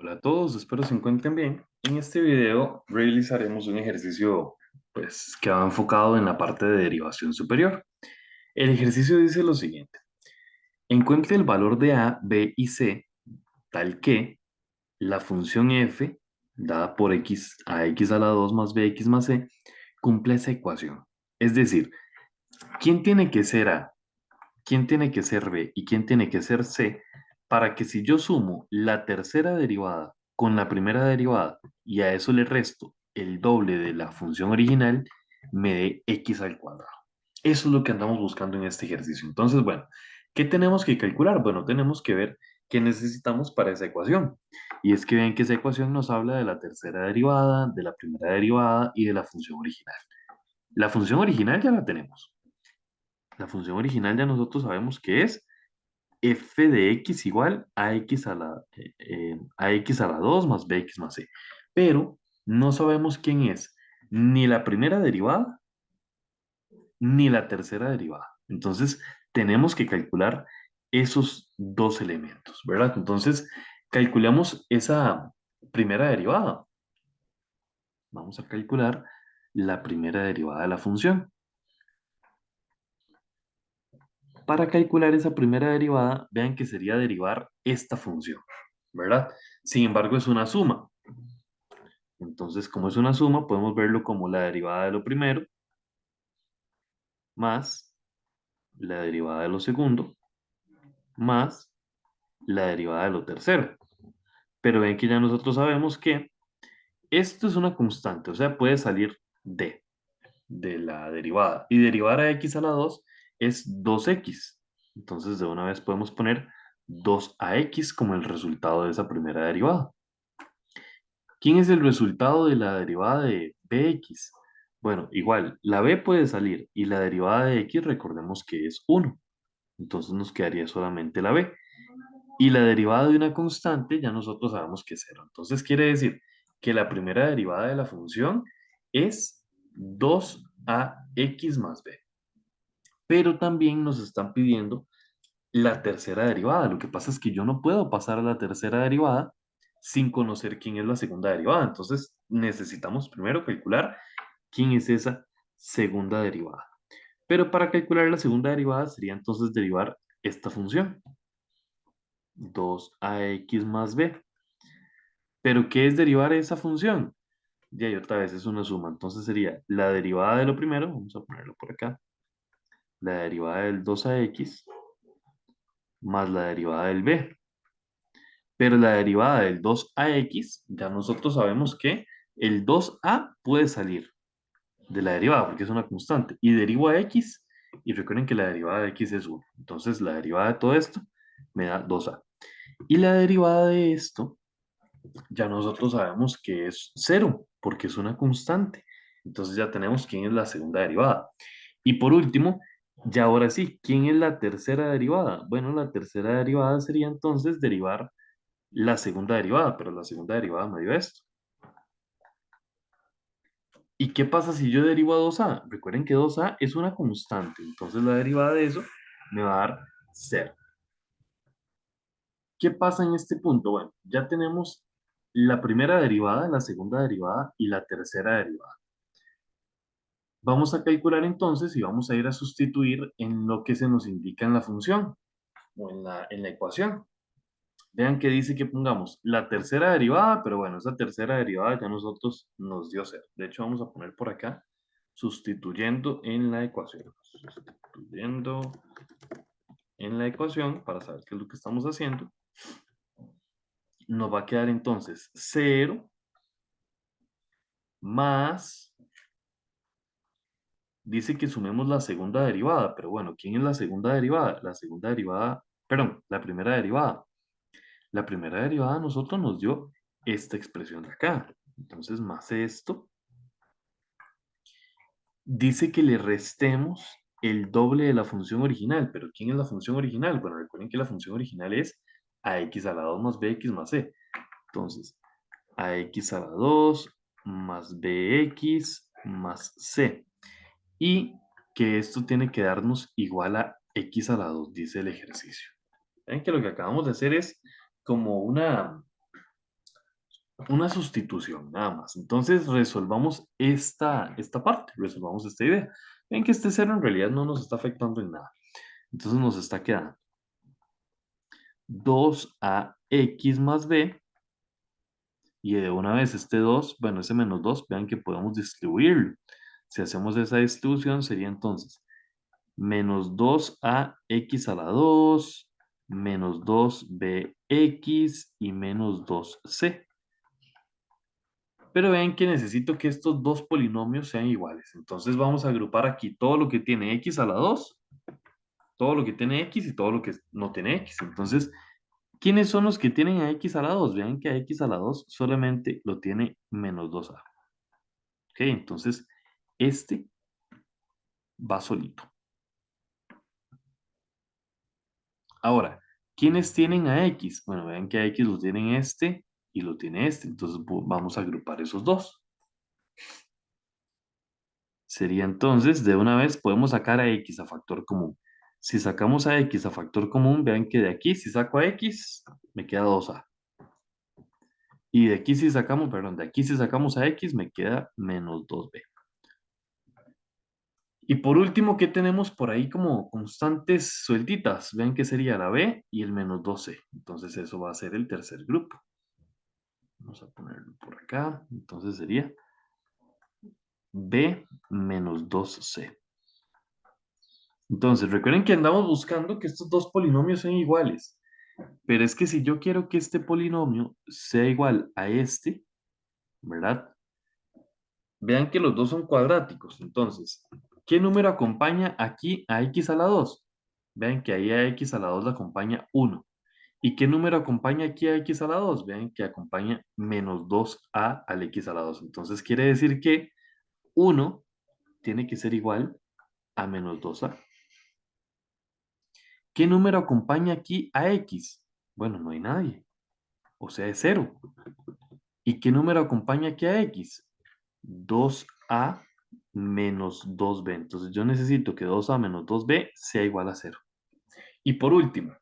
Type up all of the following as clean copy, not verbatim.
Hola a todos, espero se encuentren bien. En este video realizaremos un ejercicio que va enfocado en la parte de derivación superior. El ejercicio dice lo siguiente: encuentre el valor de a, b y c tal que la función f dada por x a x a la 2 más bx más c cumpla esa ecuación. Es decir, ¿quién tiene que ser a, quién tiene que ser b y quién tiene que ser c para que si yo sumo la tercera derivada con la primera derivada y a eso le resto el doble de la función original, me dé x al cuadrado? Eso es lo que andamos buscando en este ejercicio. Entonces, bueno, ¿qué tenemos que calcular? Bueno, tenemos que ver qué necesitamos para esa ecuación. Y es que ven que esa ecuación nos habla de la tercera derivada, de la primera derivada y de la función original. La función original ya la tenemos. La función original ya nosotros sabemos que es f de x igual a x a la 2 más bx más c. Pero no sabemos quién es ni la primera derivada ni la tercera derivada. Entonces tenemos que calcular esos dos elementos, ¿verdad? Entonces calculamos esa primera derivada. Vamos a calcular la primera derivada de la función. Para calcular esa primera derivada, vean que sería derivar esta función, ¿verdad? Sin embargo, es una suma. Entonces, como es una suma, podemos verlo como la derivada de lo primero más la derivada de lo segundo más la derivada de lo tercero. Pero ven que ya nosotros sabemos que esto es una constante, o sea, puede salir de la derivada. Y derivar a x a la 2 es 2x. Entonces, de una vez podemos poner 2ax como el resultado de esa primera derivada. ¿Quién es el resultado de la derivada de bx? Bueno, igual, la b puede salir y la derivada de x recordemos que es 1. Entonces nos quedaría solamente la b. Y la derivada de una constante ya nosotros sabemos que es 0. Entonces quiere decir que la primera derivada de la función es 2ax más b. Pero también nos están pidiendo la tercera derivada. Lo que pasa es que yo no puedo pasar a la tercera derivada sin conocer quién es la segunda derivada. Entonces necesitamos primero calcular quién es esa segunda derivada. Pero para calcular la segunda derivada sería entonces derivar esta función, 2ax más b. ¿Pero qué es derivar esa función? Ya, y otra vez es una suma. Entonces sería la derivada de lo primero, vamos a ponerlo por acá, la derivada del 2ax más la derivada del b. Pero la derivada del 2ax, ya nosotros sabemos que el 2a puede salir de la derivada porque es una constante. Y derivo a x, y recuerden que la derivada de x es 1. Entonces la derivada de todo esto me da 2a. Y la derivada de esto, ya nosotros sabemos que es 0 porque es una constante. Entonces ya tenemos quién es la segunda derivada. Y por último, ya ahora sí, ¿quién es la tercera derivada? Bueno, la tercera derivada sería entonces derivar la segunda derivada, pero la segunda derivada me dio esto. ¿Y qué pasa si yo derivo a 2a? Recuerden que 2a es una constante, entonces la derivada de eso me va a dar 0. ¿Qué pasa en este punto? Bueno, ya tenemos la primera derivada, la segunda derivada y la tercera derivada. Vamos a calcular entonces y vamos a ir a sustituir en lo que se nos indica en la función o en la ecuación. Vean que dice que pongamos la tercera derivada, pero bueno, esa tercera derivada ya nosotros nos dio 0. De hecho, vamos a poner por acá sustituyendo en la ecuación. Sustituyendo en la ecuación para saber qué es lo que estamos haciendo. Nos va a quedar entonces 0 más, dice que sumemos la segunda derivada, pero bueno, ¿quién es la segunda derivada? La segunda derivada, perdón, la primera derivada. La primera derivada a nosotros nos dio esta expresión de acá. Entonces, más esto, dice que le restemos el doble de la función original. ¿Pero quién es la función original? Bueno, recuerden que la función original es ax a la 2 más bx más c. Entonces, ax a la 2 más bx más c. Y que esto tiene que darnos igual a x a la 2, dice el ejercicio. Ven que lo que acabamos de hacer es como una sustitución, nada más. Entonces, resolvamos esta parte, resolvamos esta idea. Ven que este cero en realidad no nos está afectando en nada. Entonces, nos está quedando 2ax más b, y de una vez este 2, bueno, ese menos 2, vean que podemos distribuirlo. Si hacemos esa distribución, sería entonces menos 2ax a la 2, menos 2bx y menos 2c. Pero vean que necesito que estos dos polinomios sean iguales. Entonces vamos a agrupar aquí todo lo que tiene x a la 2, todo lo que tiene x y todo lo que no tiene x. Entonces, ¿quiénes son los que tienen a x a la 2? Vean que a x a la 2 solamente lo tiene menos 2a. Ok, entonces este va solito. Ahora, ¿quiénes tienen a x? Bueno, vean que a x lo tienen este y lo tiene este. Entonces vamos a agrupar esos dos. Sería entonces, de una vez, podemos sacar a x a factor común. Si sacamos a x a factor común, vean que de aquí, si saco a x, me queda 2a. Y de aquí si sacamos, perdón, de aquí si sacamos a x, me queda menos 2b. Y por último, ¿qué tenemos por ahí como constantes sueltitas? Vean que sería la b y el menos 2c. Entonces eso va a ser el tercer grupo. Vamos a ponerlo por acá. Entonces sería b menos 2c. Entonces, recuerden que andamos buscando que estos dos polinomios sean iguales. Pero es que si yo quiero que este polinomio sea igual a este, ¿verdad? Vean que los dos son cuadráticos. Entonces, ¿qué número acompaña aquí a x a la 2? Vean que ahí a x a la 2 le acompaña 1. ¿Y qué número acompaña aquí a x a la 2? Vean que acompaña menos 2a al x a la 2. Entonces, quiere decir que 1 tiene que ser igual a menos 2a. ¿Qué número acompaña aquí a x? Bueno, no hay nadie. O sea, es 0. ¿Y qué número acompaña aquí a x? 2a menos 2b. Entonces yo necesito que 2a menos 2b sea igual a 0. Y por último,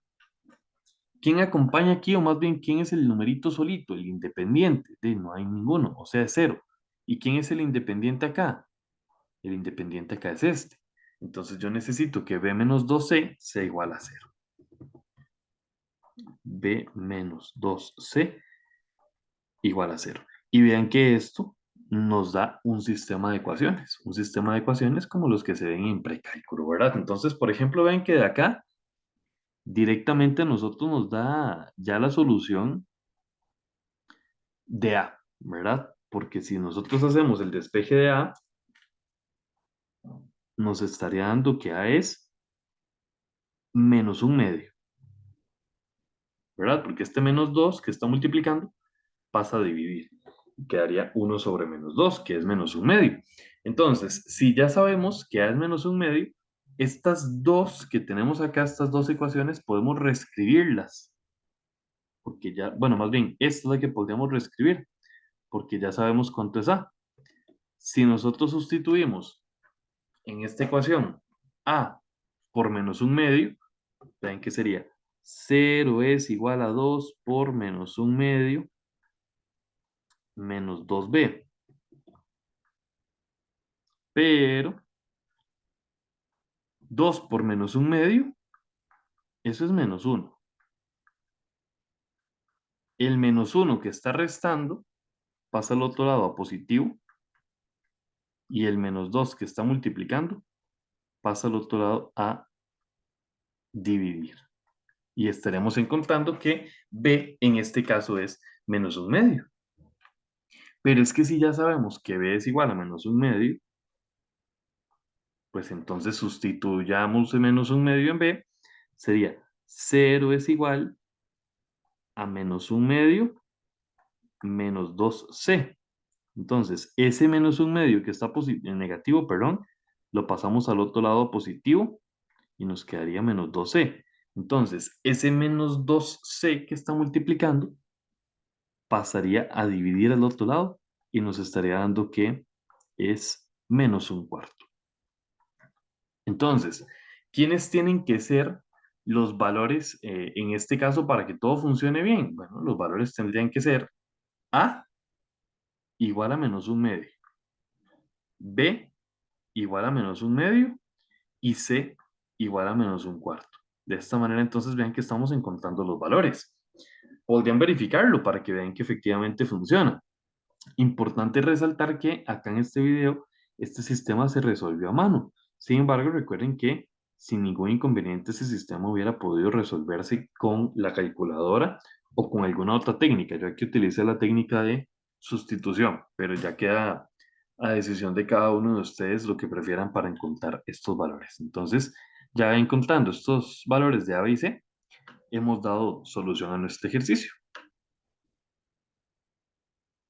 ¿quién acompaña aquí? O más bien, ¿quién es el numerito solito? El independiente. No hay ninguno, o sea, es 0. ¿Y quién es el independiente acá? El independiente acá es este. Entonces yo necesito que b menos 2c sea igual a 0. B menos 2c igual a 0. Y vean que esto nos da un sistema de ecuaciones. Un sistema de ecuaciones como los que se ven en precálculo, ¿verdad? Entonces, por ejemplo, ven que de acá directamente a nosotros nos da ya la solución de A, ¿verdad? Porque si nosotros hacemos el despeje de A, nos estaría dando que A es menos un medio, ¿verdad? Porque este menos 2 que está multiplicando pasa a dividir. Quedaría 1 sobre menos 2 que es menos un medio. Entonces, si ya sabemos que A es menos un medio, estas dos que tenemos acá, estas dos ecuaciones, podemos reescribirlas. Porque ya, bueno, más bien, esta es la que podríamos reescribir, porque ya sabemos cuánto es A. Si nosotros sustituimos en esta ecuación A por menos un medio, vean que sería 0 es igual a 2 por menos un medio menos 2b. Pero 2 por menos un medio, eso es menos 1. El menos 1 que está restando pasa al otro lado a positivo y el menos 2 que está multiplicando pasa al otro lado a dividir. Y estaremos encontrando que b en este caso es menos un medio. Pero es que si ya sabemos que b es igual a menos un medio, pues entonces sustituyamos el menos un medio en b, sería 0 es igual a menos un medio menos 2c. Entonces, ese menos un medio que está en negativo, perdón, lo pasamos al otro lado positivo y nos quedaría menos 2c. Entonces, ese menos 2c que está multiplicando pasaría a dividir al otro lado y nos estaría dando que es menos un cuarto. Entonces, ¿quiénes tienen que ser los valores en este caso para que todo funcione bien? Bueno, los valores tendrían que ser A igual a menos un medio, B igual a menos un medio y C igual a menos un cuarto. De esta manera, entonces, vean que estamos encontrando los valores. Podrían verificarlo para que vean que efectivamente funciona. Importante resaltar que acá en este video, este sistema se resolvió a mano. Sin embargo, recuerden que sin ningún inconveniente ese sistema hubiera podido resolverse con la calculadora o con alguna otra técnica. Yo aquí utilicé la técnica de sustitución, pero ya queda a decisión de cada uno de ustedes lo que prefieran para encontrar estos valores. Entonces, ya encontrando estos valores de A, B y C, hemos dado solución a nuestro ejercicio.